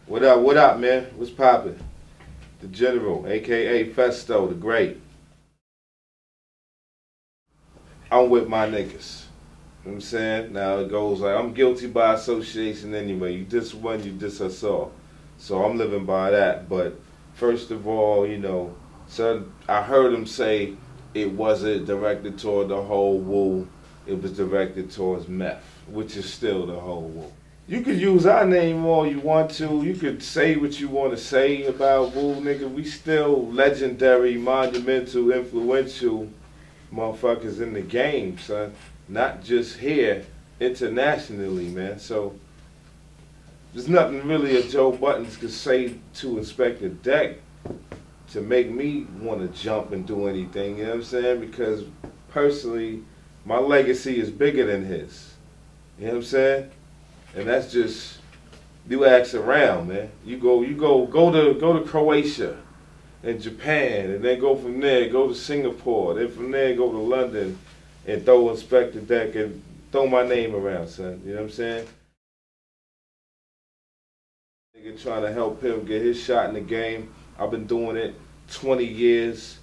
What up, man? What's poppin'? The General, aka Festo, the Great. I'm with my niggas. You know what I'm saying? Now it goes like, I'm guilty by association anyway. You diss one, you diss us all. So I'm living by that. But first of all, you know, so I heard him say it wasn't directed toward the whole Wu. It was directed towards meth, which is still the whole Wu. You could use our name all you want to. You could say what you want to say about Wu, nigga. We still legendary, monumental, influential motherfuckers in the game, son. Not just here, internationally, man. So there's nothing really a Joe Buttons could say to Inspectah Deck to make me want to jump and do anything, you know what I'm saying? Because personally, my legacy is bigger than his. You know what I'm saying? And that's just, you ask around, man. You go to Croatia and Japan, and then go from there, go to Singapore, then from there go to London and throw Inspectah Deck and throw my name around, son. You know what I'm saying? Nigga trying to help him get his shot in the game. I've been doing it 20 years,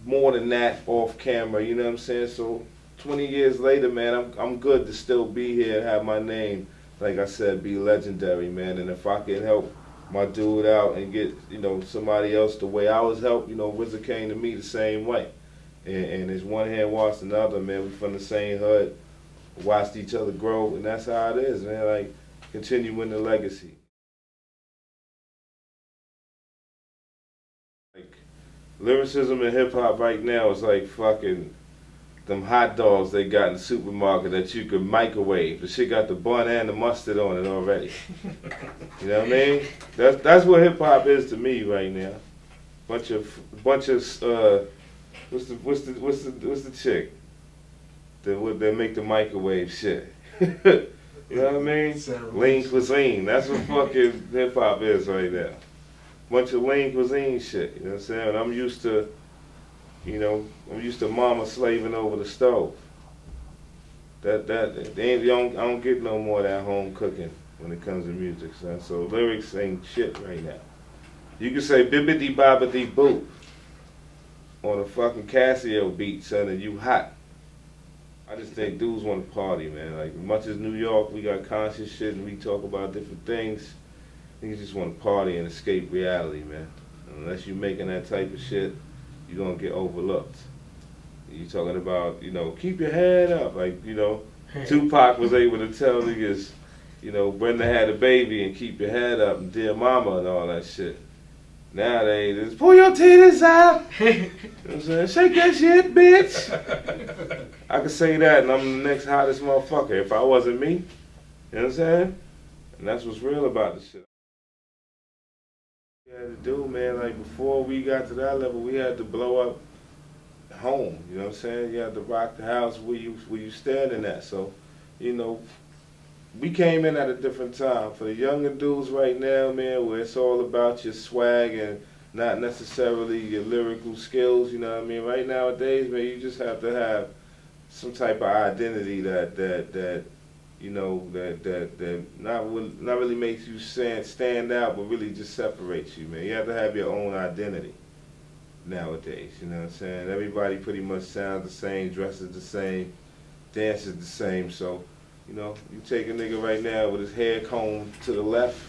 more than that off camera, you know what I'm saying? So 20 years later, man, I'm good to still be here and have my name, like I said, be legendary, man. And if I can help my dude out and get, you know, somebody else the way I was helped, you know, RZA came to me the same way. And it's one hand washed another, man. We from the same hood, watched each other grow, and that's how it is, man. Like, continuing the legacy. Like, lyricism in hip-hop right now is like fucking them hot dogs they got in the supermarket that you could microwave. The shit got the bun and the mustard on it already. You know what I mean? That's what hip hop is to me right now. Bunch of what's the chick that make the microwave shit? You know what I mean? Lean cuisine. That's what fucking hip hop is right now. Bunch of lean cuisine shit. You know what I'm saying? I'm used to, you know, I'm used to mama slaving over the stove. I don't get no more of that home cooking when it comes to music, son. So lyrics ain't shit right now. You can say bibbidi bobbidi boop on a fucking Casio beat, son, and you hot. I just think dudes want to party, man. Like, as much as New York, we got conscious shit and we talk about different things, niggas just want to party and escape reality, man. Unless you making that type of shit, you're gonna get overlooked. You talking about, you know, keep your head up. Like, you know, Tupac was able to tell niggas, you know, Brenda had a baby and keep your head up and dear mama and all that shit. Nowadays, it's pull your titties out. You know what I'm saying? Shake that shit, bitch. I could say that and I'm the next hottest motherfucker if I wasn't me. You know what I'm saying? And that's what's real about the shit. We had to do, man, like before we got to that level, we had to blow up home. You know what I'm saying? You had to rock the house where you standing at. So, you know, we came in at a different time. For the younger dudes right now, man, where it's all about your swag and not necessarily your lyrical skills, you know what I mean? Right nowadays, man, you just have to have some type of identity that you know, that not really makes you stand out, but really just separates you, man. You have to have your own identity nowadays, you know what I'm saying? Everybody pretty much sounds the same, dresses the same, dances the same, so, you know, you take a nigga right now with his hair combed to the left,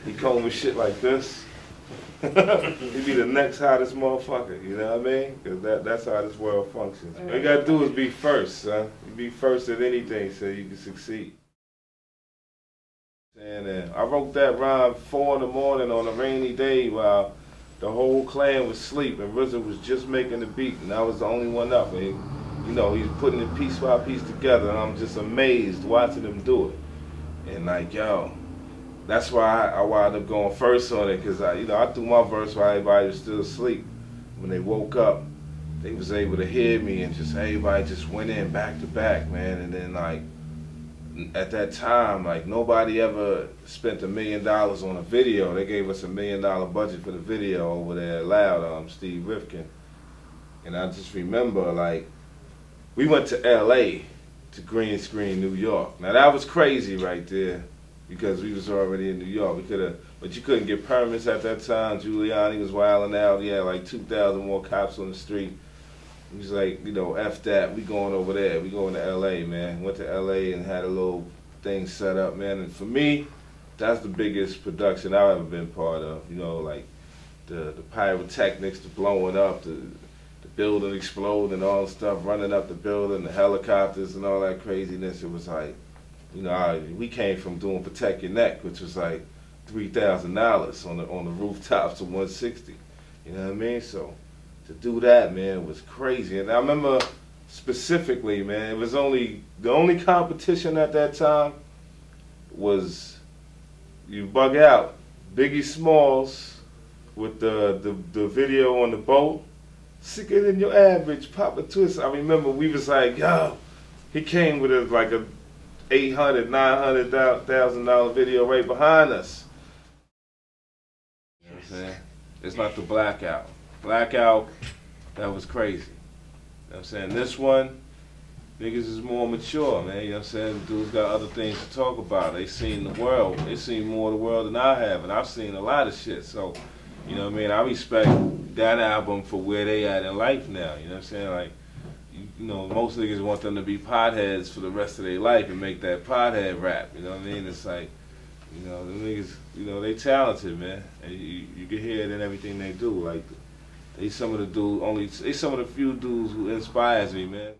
he combing shit like this, he'd be the next hottest motherfucker, you know what I mean? Because that's how this world functions. All you gotta do is be first, son. You be first at anything so you can succeed. And I wrote that rhyme 4 in the morning on a rainy day while the whole clan was asleep and RZA was just making the beat and I was the only one up. And, you know, he's putting it piece by piece together and I'm just amazed watching him do it. And like, yo, that's why I wound up going first on it, because I threw my verse while everybody was still asleep. When they woke up, they was able to hear me and just everybody just went in back to back, man. And then like at that time, like nobody ever spent $1 million on a video. They gave us $1 million budget for the video over there at Loud, Steve Rifkin. And I just remember like we went to LA to green screen New York. Now that was crazy right there. because we was already in New York. We could have, but you couldn't get permits at that time. Giuliani was wilding out. He had like 2,000 more cops on the street. He was like, you know, F that, we going over there. We going to LA, man. Went to LA and had a little thing set up, man. And for me, that's the biggest production I've ever been part of. You know, like the pyrotechnics, the blowing up, the building exploding, all the stuff, running up the building, the helicopters and all that craziness. It was like, you know, we came from doing Protect Your Neck, which was like $3,000 on the rooftops of 160. You know what I mean? So to do that, man, was crazy. And I remember specifically, man, it was the only competition at that time was you bug out Biggie Smalls with the video on the boat, sicker than your average Papa Twist. I remember we was like, yo, he came with like a $800,000, $900,000 video right behind us. You know what I'm saying? It's not the Blackout. Blackout, that was crazy. You know what I'm saying? This one, niggas is more mature, man. You know what I'm saying? Dudes got other things to talk about. They seen the world. They seen more of the world than I have, and I've seen a lot of shit. So, you know what I mean? I respect that album for where they at in life now. You know what I'm saying? Like, you know, most niggas want them to be potheads for the rest of their life and make that pothead rap. You know what I mean? It's like, you know, the niggas, you know, they talented, man. And you can hear it in everything they do. Like, they some of the few dudes who inspires me, man.